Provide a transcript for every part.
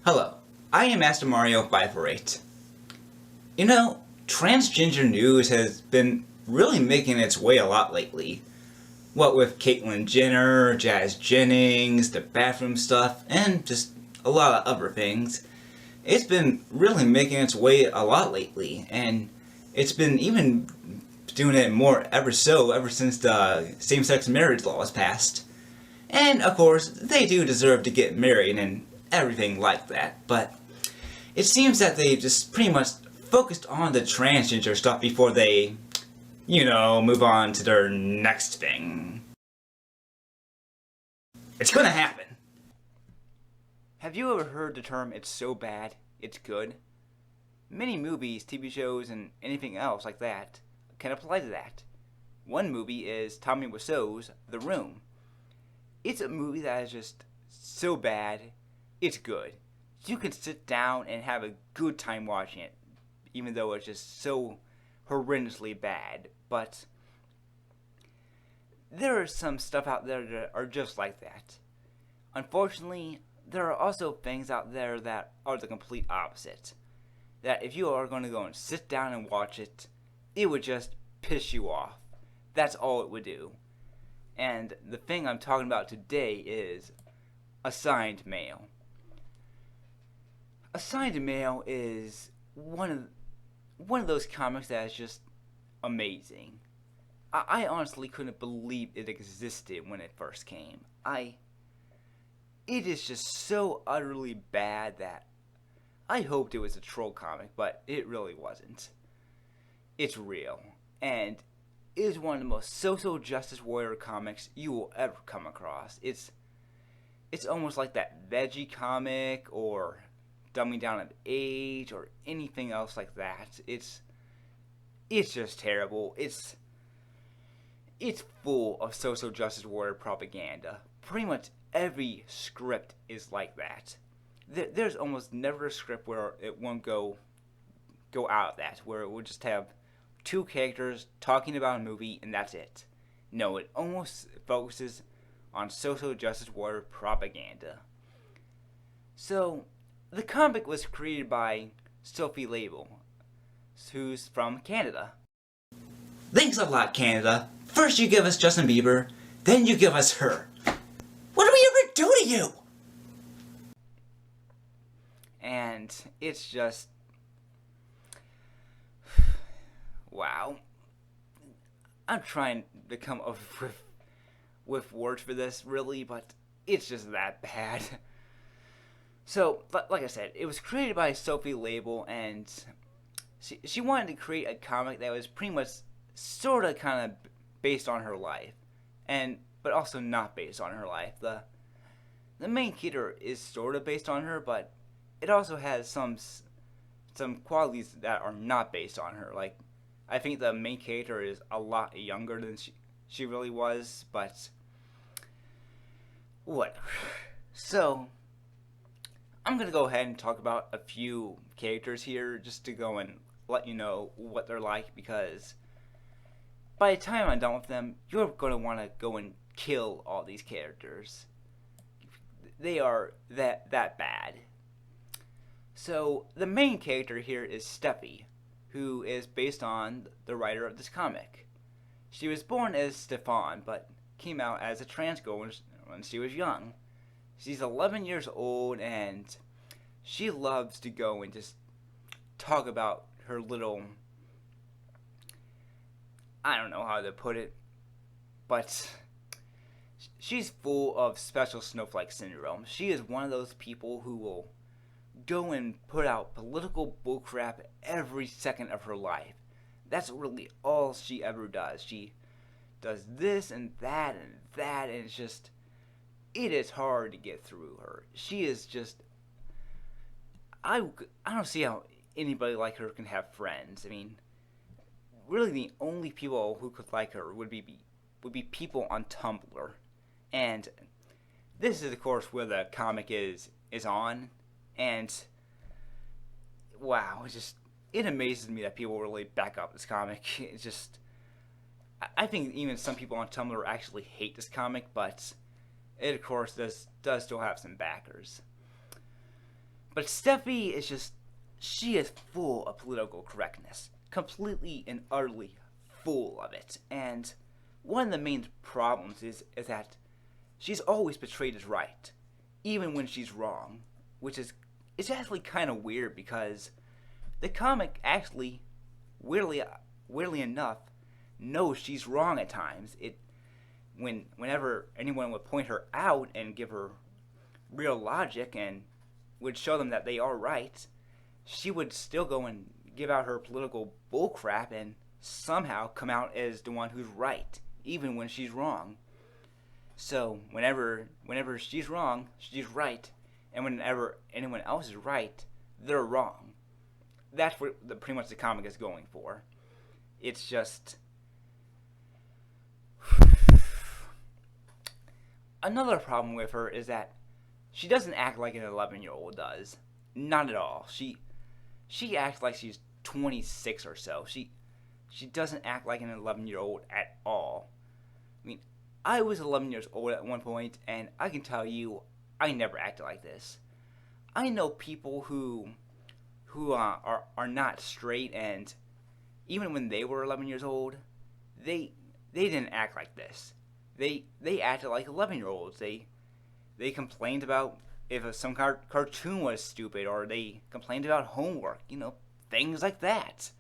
Hello, I am Master Mario 548. You know, transgender news has been really making its way a lot lately. What with Caitlyn Jenner, Jazz Jennings, the bathroom stuff, and just a lot of other things. It's been really making its way a lot lately, and it's been even doing it more ever since the same-sex marriage law was passed. And of course, they do deserve to get married and everything like that, but it seems that they just pretty much focused on the transgender stuff before they, move on to their next thing. It's gonna happen. Have you ever heard the term, "it's so bad, it's good"? Many movies, TV shows, and anything else like that can apply to that. One movie is Tommy Wiseau's The Room. It's a movie that is just so bad, it's good. You can sit down and have a good time watching it, even though it's just so horrendously bad. But there is some stuff out there that are just like that. Unfortunately, there are also things out there that are the complete opposite. That if you are going to go and sit down and watch it, it would just piss you off. That's all it would do. And the thing I'm talking about today is Assigned Mail. Assigned Mail is one of those comics that is just amazing. I honestly couldn't believe it existed when it first came. It is just so utterly bad that I hoped it was a troll comic, but it really wasn't. It's real, and it is one of the most social justice warrior comics you will ever come across. It's almost like that veggie comic or Dumbing Down of Age or anything else like that. It's just terrible. It's full of social justice warrior propaganda. Pretty much every script is like that. There's almost never a script where it won't go out of that, where it would just have two characters talking about a movie and that's it. No, it almost focuses on social justice warrior propaganda. So, the comic was created by Sophie Label, who's from Canada. Thanks a lot, Canada. First you give us Justin Bieber, then you give us her. What did we ever do to you? And it's just... wow. I'm trying to come up with words for this, really, but it's just that bad. So, like I said, it was created by Sophie Label, and she wanted to create a comic that was pretty much sort of kind of based on her life, but also not based on her life. The main character is sort of based on her, but it also has some qualities that are not based on her. Like, I think the main character is a lot younger than she really was, but whatever. So, I'm going to go ahead and talk about a few characters here just to go and let you know what they're like, because by the time I'm done with them, you're going to want to go and kill all these characters. They are that bad. So, the main character here is Steffi, who is based on the writer of this comic. She was born as Stefan, but came out as a trans girl when she was young. She's 11 years old, and she loves to go and just talk about her little... I don't know how to put it, but she's full of special snowflake syndrome. She is one of those people who will go and put out political bullcrap every second of her life. That's really all she ever does. She does this and that, and it's just... it is hard to get through her. She is just... I don't see how anybody like her can have friends. I mean, really the only people who could like her would be people on Tumblr. And this is, of course, where the comic is on. And wow, it amazes me that people really back up this comic. It's just... I think even some people on Tumblr actually hate this comic, but it, of course, does still have some backers. But Steffi is just, she is full of political correctness. Completely and utterly full of it. And one of the main problems is that she's always portrayed as right, even when she's wrong. Which is, it's actually kind of weird because the comic actually, weirdly enough, knows she's wrong at times. Whenever anyone would point her out and give her real logic and would show them that they are right, she would still go and give out her political bullcrap and somehow come out as the one who's right, even when she's wrong. So whenever she's wrong, she's right, and whenever anyone else is right, they're wrong. That's what pretty much the comic is going for. It's just another problem with her is that she doesn't act like an 11-year-old does. Not at all. She acts like she's 26 or so. She doesn't act like an 11-year-old at all. I mean, I was 11 years old at one point, and I can tell you, I never acted like this. I know people who are not straight, and even when they were 11 years old, they didn't act like this. They acted like 11-year-olds. They complained about if some cartoon was stupid, or they complained about homework, things like that.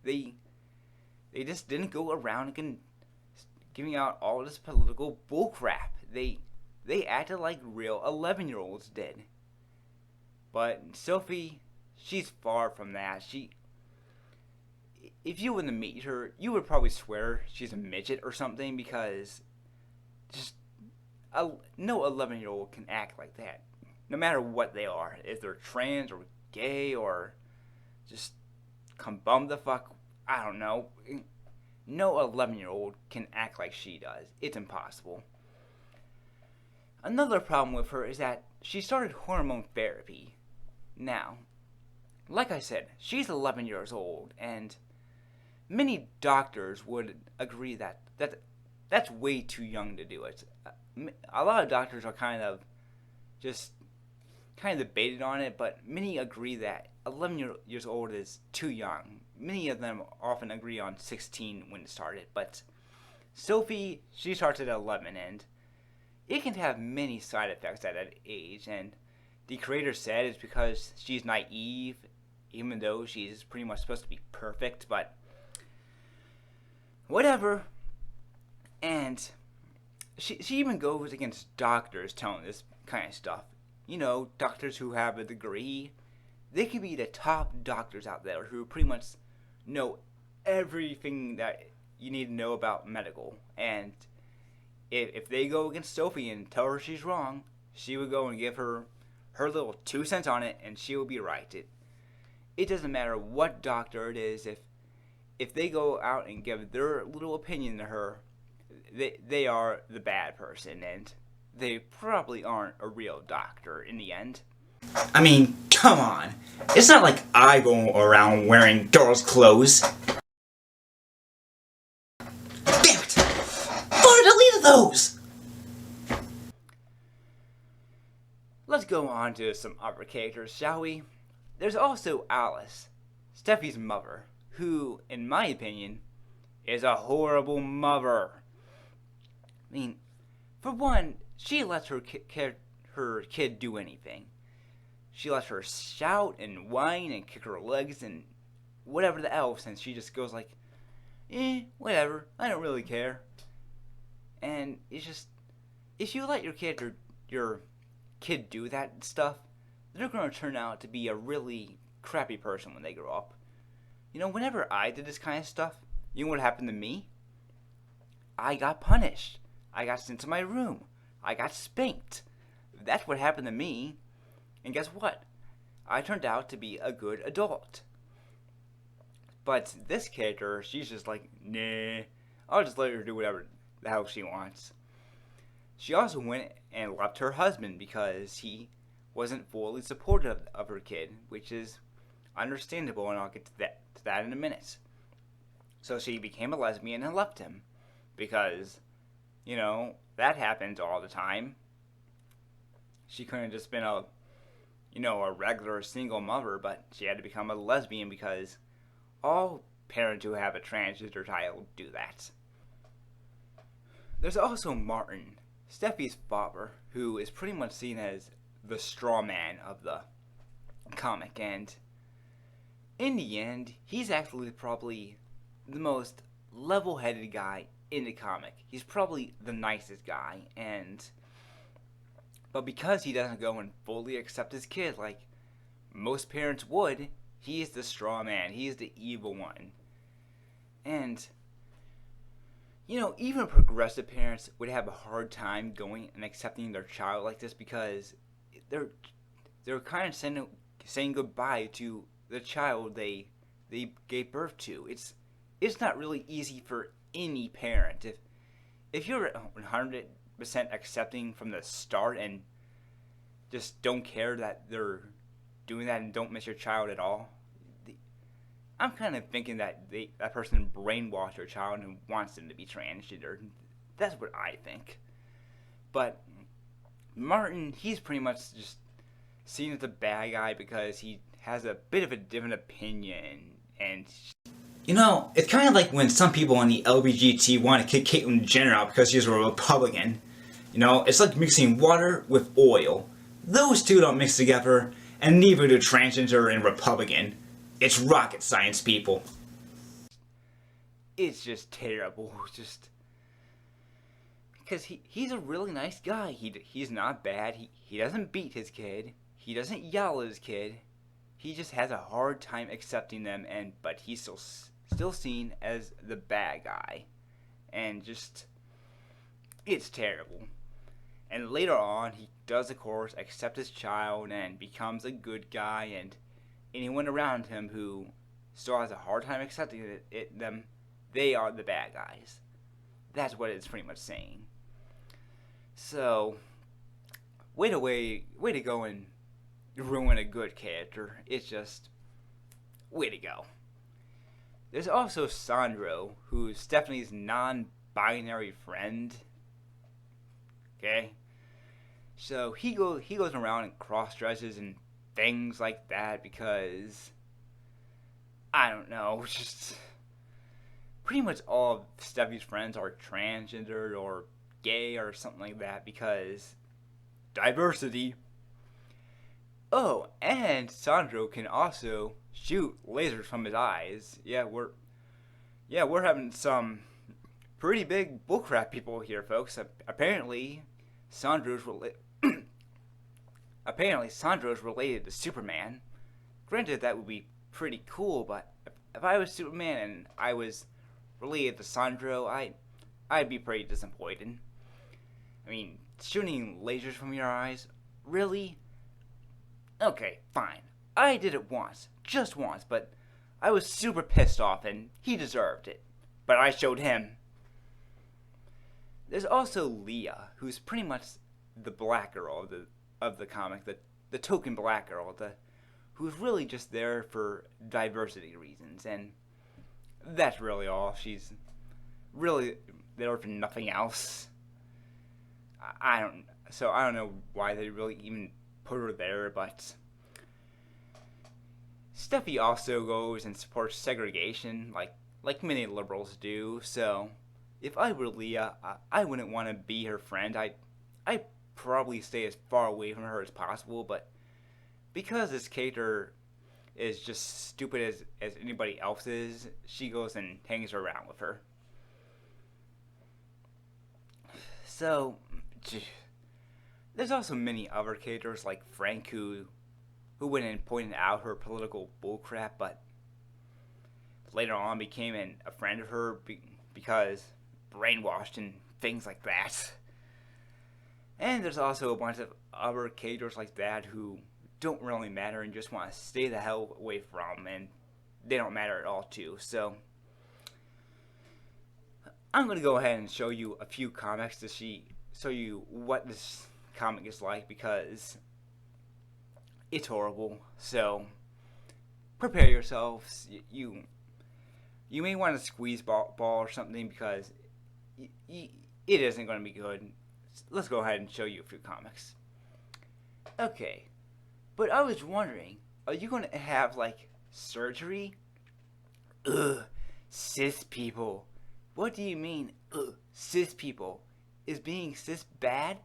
They just didn't go around and giving out all this political bullcrap. They acted like real 11-year-olds did. But Sophie, she's far from that. If you were to meet her, you would probably swear she's a midget or something, because just no 11-year-old can act like that. No matter what they are. If they're trans or gay or just come bum the fuck, I don't know. No 11-year-old can act like she does. It's impossible. Another problem with her is that she started hormone therapy. Now, like I said, she's 11 years old, and many doctors would agree that that's way too young to do it. A lot of doctors are kind of debated on it, but many agree that 11 years old is too young. Many of them often agree on 16 when it started, but Sophie, she starts at 11, and it can have many side effects at that age, and the creator said it's because she's naive, even though she's pretty much supposed to be perfect, but whatever. And she even goes against doctors telling this kind of stuff. Doctors who have a degree, they can be the top doctors out there who pretty much know everything that you need to know about medical. And if they go against Sophie and tell her she's wrong, she would go and give her little 2 cents on it, and she will be right. It doesn't matter what doctor it is. If they go out and give their little opinion to her, they are the bad person, and they probably aren't a real doctor in the end. I mean, come on. It's not like I go around wearing girls' clothes. Damn it! I deleted those! Let's go on to some other characters, shall we? There's also Alice, Steffi's mother, who, in my opinion, is a horrible mother. I mean, for one, she lets her kid do anything. She lets her shout and whine and kick her legs and whatever the else, and she just goes like, whatever, I don't really care. And it's just, if you let your kid do that stuff, they're going to turn out to be a really crappy person when they grow up. Whenever I did this kind of stuff, you know what happened to me? I got punished. I got sent to my room. I got spanked. That's what happened to me. And guess what? I turned out to be a good adult. But this character, she's just like, nah, I'll just let her do whatever the hell she wants. She also went and left her husband because he wasn't fully supportive of her kid, which is understandable, and I'll get to that in a minute. So she became a lesbian and left him because, that happens all the time. She couldn't have just been a a regular single mother, but she had to become a lesbian because all parents who have a transgender child do that. There's also Martin, Steffi's father, who is pretty much seen as the straw man of the comic, and in the end, he's actually probably the most level-headed guy in the comic. He's probably the nicest guy, but because he doesn't go and fully accept his kid like most parents would, he is the straw man. He is the evil one. And even progressive parents would have a hard time going and accepting their child like this because they're kind of saying goodbye to the child they gave birth to. It's not really easy for any parent. If you're 100% accepting from the start and just don't care that they're doing that and don't miss your child at all, I'm kind of thinking that that person brainwashed their child and wants them to be transgender. That's what I think. But Martin, he's pretty much just seen as the bad guy because he has a bit of a different opinion. And it's kind of like when some people in the LGBT want to kick Caitlyn Jenner out because she's a Republican. It's like mixing water with oil. Those two don't mix together, and neither do transgender and Republican. It's rocket science, people. It's just terrible. Because he's a really nice guy. He's not bad. He doesn't beat his kid. He doesn't yell at his kid. He just has a hard time accepting them, but he's still seen as the bad guy. And it's terrible. And later on, he does, of course, accept his child and becomes a good guy, and anyone around him who still has a hard time accepting them, they are the bad guys. That's what it's pretty much saying. So, way to go and ruin a good character. It's just, way to go. There's also Sandro, who's Stephanie's non-binary friend. Okay? So, he goes around and cross-dresses and things like that because, I don't know, just pretty much all of Steffi's friends are transgendered or gay or something like that because diversity. Oh, and Sandro can also shoot lasers from his eyes. Yeah, we're having some pretty big bullcrap people here, folks. Apparently, Sandro's related to Superman. Granted, that would be pretty cool, but if I was Superman and I was related to Sandro, I'd be pretty disappointed. I mean, shooting lasers from your eyes? Really? Okay, fine. I did it once. Just once, but I was super pissed off and he deserved it. But I showed him. There's also Leah, who's pretty much the black girl of the comic, the token black girl, who's really just there for diversity reasons, and that's really all. She's really there for nothing else. I don't know why they really even put her there, but Steffi also goes and supports segregation, like many liberals do. So if I were Leah, I wouldn't want to be her friend. I'd probably stay as far away from her as possible, but because this character is just stupid as anybody else is, she goes and hangs around with her. So, there's also many other characters like Frank who went and pointed out her political bullcrap, but later on became a friend of her because brainwashed and things like that. And there's also a bunch of other characters like that who don't really matter and just want to stay the hell away from, and they don't matter at all too. So I'm going to go ahead and show you a few comics to show you what this comic is like, because it's horrible. So prepare yourselves. You may want to squeeze ball or something, because it isn't going to be good. Let's go ahead and show you a few comics. Okay, But I was wondering, are you going to have, like, surgery? Ugh, cis people. What do you mean, ugh, cis people? Is being cis bad?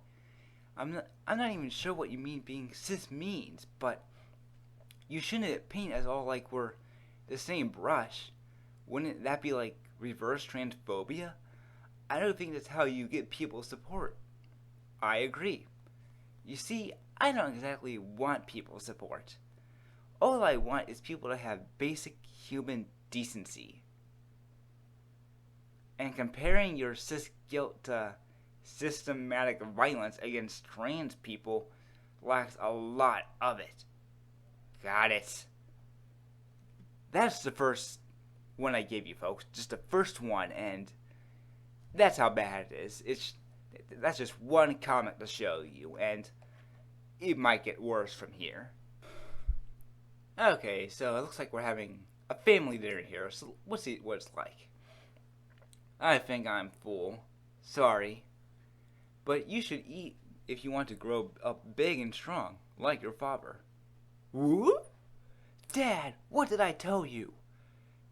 I'm not even sure what you mean being cis means, but you shouldn't paint us all like we're the same brush. Wouldn't that be like reverse transphobia? I don't think that's how you get people's support. I agree. You see, I don't exactly want people's support. All I want is people to have basic human decency. And comparing your cis guilt to systematic violence against trans people lacks a lot of it. Got it. That's the first one I gave you, folks. Just the first one, and that's how bad it is. That's just one comic to show you, and it might get worse from here. Okay, so it looks like we're having a family dinner here, so let's see what it's like. I think I'm full. Sorry. But you should eat if you want to grow up big and strong, like your father. What? Dad, what did I tell you?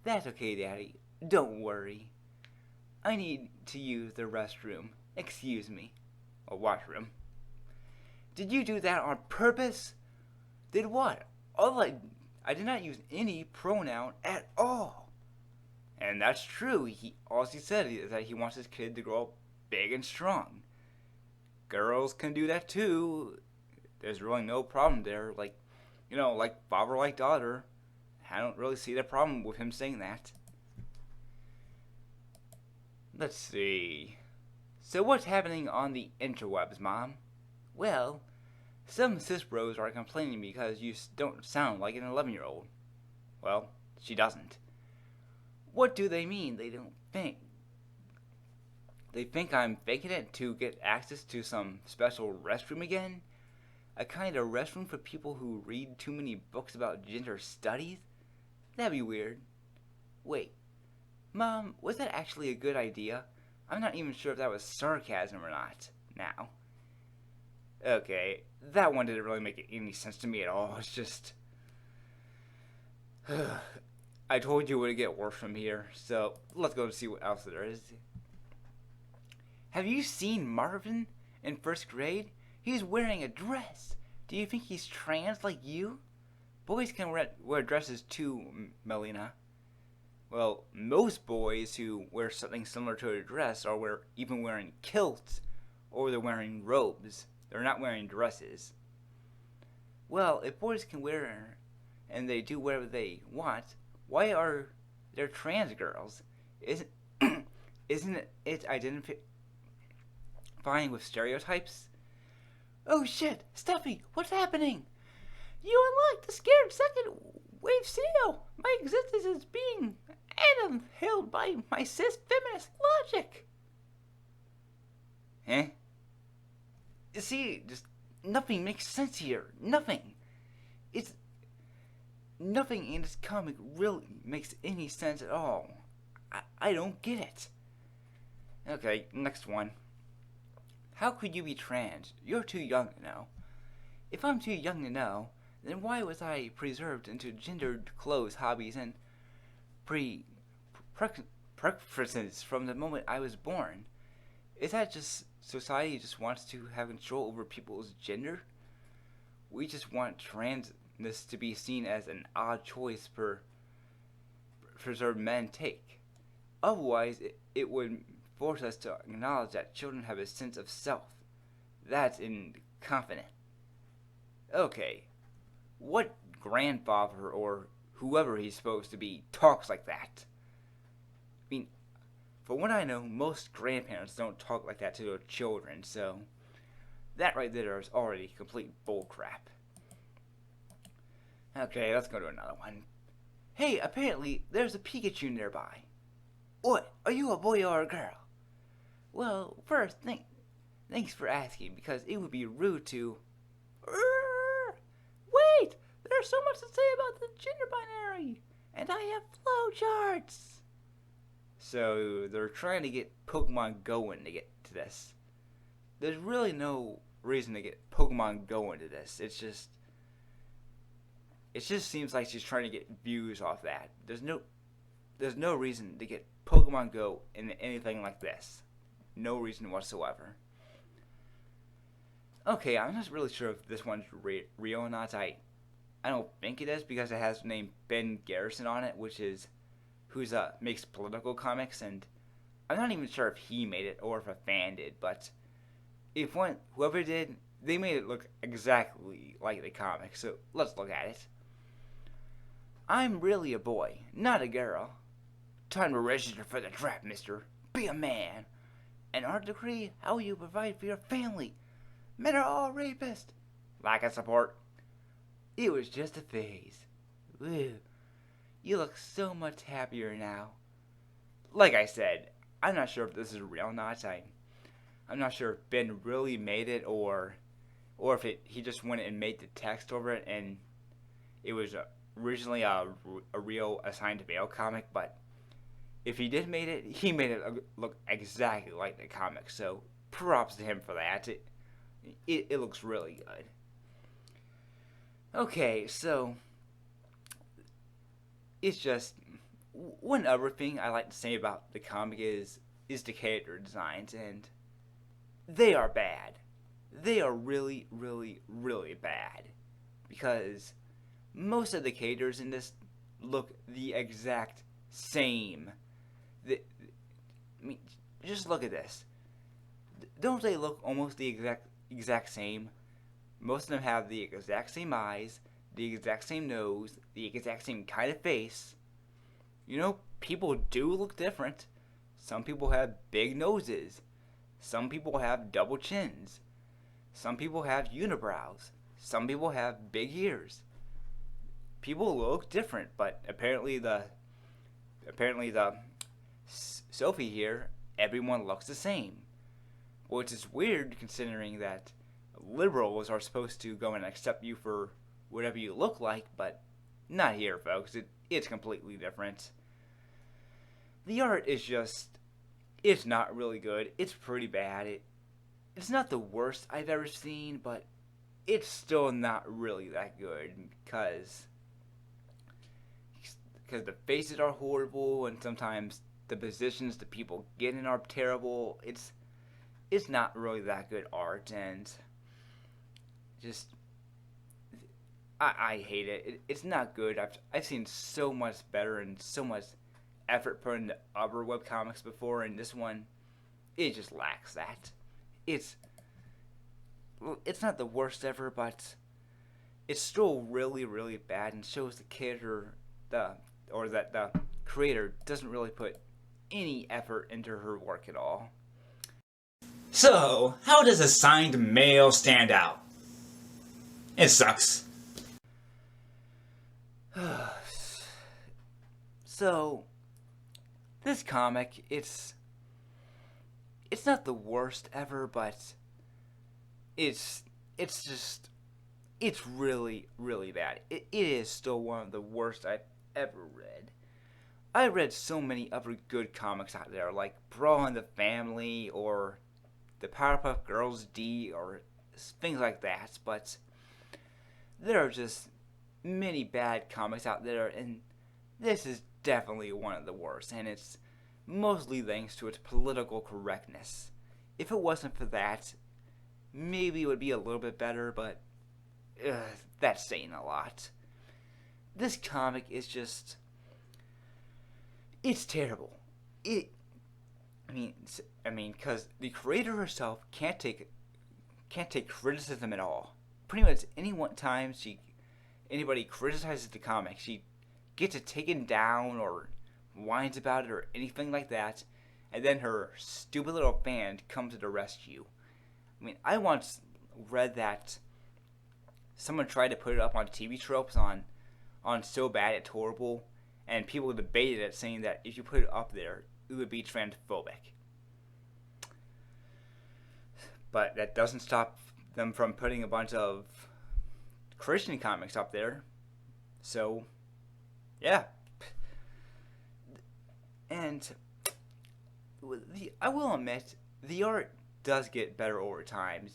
That's okay, Daddy. Don't worry. I need to use the restroom. Excuse me. A washroom. Did you do that on purpose? Did what? I did not use any pronoun at all. And that's true. All he said is that he wants his kid to grow up big and strong. Girls can do that too. There's really no problem there. Like father like daughter. I don't really see the problem with him saying that. Let's see. So what's happening on the interwebs, Mom? Well, some cis bros are complaining because you don't sound like an 11-year-old. Well, she doesn't. What do they mean? They don't think. They think I'm faking it to get access to some special restroom again? A kind of restroom for people who read too many books about gender studies? That'd be weird. Wait, Mom, was that actually a good idea? I'm not even sure if that was sarcasm or not, now. Okay, that one didn't really make any sense to me at all. It's just... I told you it would get worse from here, so let's go and see what else there is. Have you seen Marvin in first grade? He's wearing a dress. Do you think he's trans like you? Boys can wear dresses too, Melina. Well, most boys who wear something similar to a dress are even wearing kilts, or they're wearing robes. They're not wearing dresses. Well, if boys can wear, and they do whatever they want, why are there trans girls? Isn't it identifying with stereotypes? Oh shit, Steffi, what's happening? You unlocked the scared second wave seal. My existence is being held by my cis feminist logic. Huh? You see, just nothing makes sense here. Nothing. Nothing in this comic really makes any sense at all. I don't get it. Okay, next one. How could you be trans? You're too young to know. If I'm too young to know, then why was I preserved into gendered clothes, hobbies, and preferences from the moment I was born? Is that just society just wants to have control over people's gender? We just want transness to be seen as an odd choice preserved men take. Otherwise, it would force us to acknowledge that children have a sense of self. That's inconfident. Okay, what grandfather or whoever he's supposed to be talks like that? I mean, for what I know, most grandparents don't talk like that to their children, so that right there is already complete bullcrap. Okay, let's go to another one. Hey, apparently there's a Pikachu nearby. What? Are you a boy or a girl? Well, first, thanks for asking, because it would be rude to... Wait! There's so much to say about the gender binary! And I have flowcharts! So, they're trying to get Pokemon Go into this. There's really no reason to get Pokemon Go into this. It's just... It just seems like she's trying to get views off that. There's no reason to get Pokemon Go in anything like this. No reason whatsoever. Okay, I'm not really sure if this one's real or not. I don't think it is because it has the name Ben Garrison on it, who's makes political comics, and I'm not even sure if he made it or if a fan did. But whoever did, they made it look exactly like the comic. So let's look at it. I'm really a boy, not a girl. Time to register for the draft, mister. Be a man. An art decree, how will you provide for your family? Men are all rapists. Lack of support. It was just a phase. Woo. You look so much happier now. Like I said, I'm not sure if this is real or not. I'm not sure if Ben really made it or if he just went and made the text over it and it was originally a real assigned to Bale comic, but if he did made it, he made it look exactly like the comic, so props to him for that. It looks really good. Okay, so it's just one other thing I like to say about the comic is the character designs, and they are bad. They are really, really, really bad because most of the characters in this look the exact same. I mean, just look at this. Don't they look almost the exact same? Most of them have the exact same eyes, the exact same nose, the exact same kind of face. You know, people do look different. Some people have big noses. Some people have double chins. Some people have unibrows. Some people have big ears. People look different, but apparently the Sophie here, everyone looks the same. Which is weird considering that liberals are supposed to go and accept you for whatever you look like, but not here, folks. It's completely different. The art is it's not really good. It's pretty bad. It's not the worst I've ever seen, but it's still not really that good because the faces are horrible and sometimes the positions the people get in are terrible. It's not really that good art, and just I hate it. It's not good. I've seen so much better and so much effort put into other webcomics before, and this one, it just lacks that. It's not the worst ever, but it's still really, really bad and shows the character that the creator doesn't really put any effort into her work at all. So, how does assigned male stand out? It sucks. So, this comic, it's not the worst ever, but it's really, really bad. It is still one of the worst I've ever read. I read so many other good comics out there, like Brawl in the Family, or the Powerpuff Girls D, or things like that, but there are just many bad comics out there, and this is definitely one of the worst, and it's mostly thanks to its political correctness. If it wasn't for that, maybe it would be a little bit better, but that's saying a lot. This comic is just, it's terrible. I mean, because the creator herself can't take criticism at all. Pretty much any one time anybody criticizes the comic, she gets it taken down or whines about it or anything like that, and then her stupid little fan comes to the rescue. I mean, I once read that someone tried to put it up on TV tropes on So Bad It's Horrible, and people debated it, saying that if you put it up there, it would be transphobic. But that doesn't stop them from putting a bunch of Christian comics up there. So, yeah. And I will admit, the art does get better over time.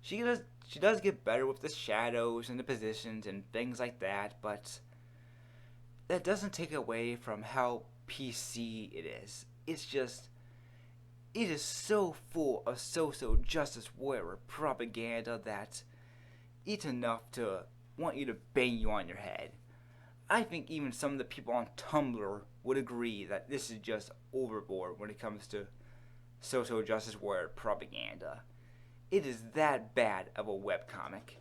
She she does get better with the shadows and the positions and things like that, but that doesn't take away from how PC it is. It's just, it is so full of social justice warrior propaganda that it's enough to want you to bang you on your head. I think even some of the people on Tumblr would agree that this is just overboard when it comes to social justice warrior propaganda. It is that bad of a webcomic.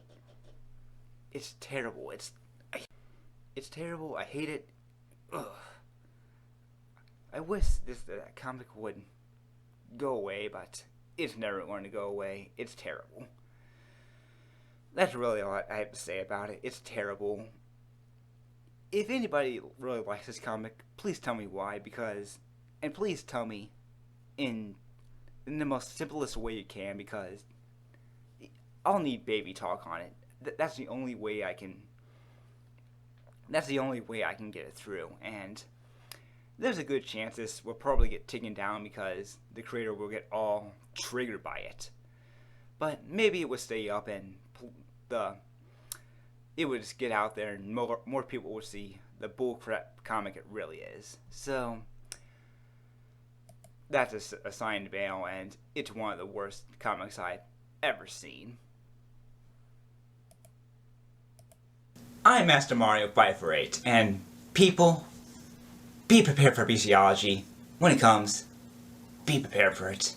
It's terrible. It's terrible. I hate it. Ugh. I wish that comic would go away, but it's never going to go away. It's terrible. That's really all I have to say about it. It's terrible. If anybody really likes this comic, please tell me why, and please tell me in the most simplest way you can, because I'll need baby talk on it. That's the only way I can get it through, and there's a good chance this will probably get taken down because the creator will get all triggered by it. But maybe it will stay up and it would just get out there and more people will see the bullcrap comic it really is. So that's a sign to bail, and it's one of the worst comics I've ever seen. I'm Master Mario 548, and people, be prepared for bestiology. When it comes, be prepared for it.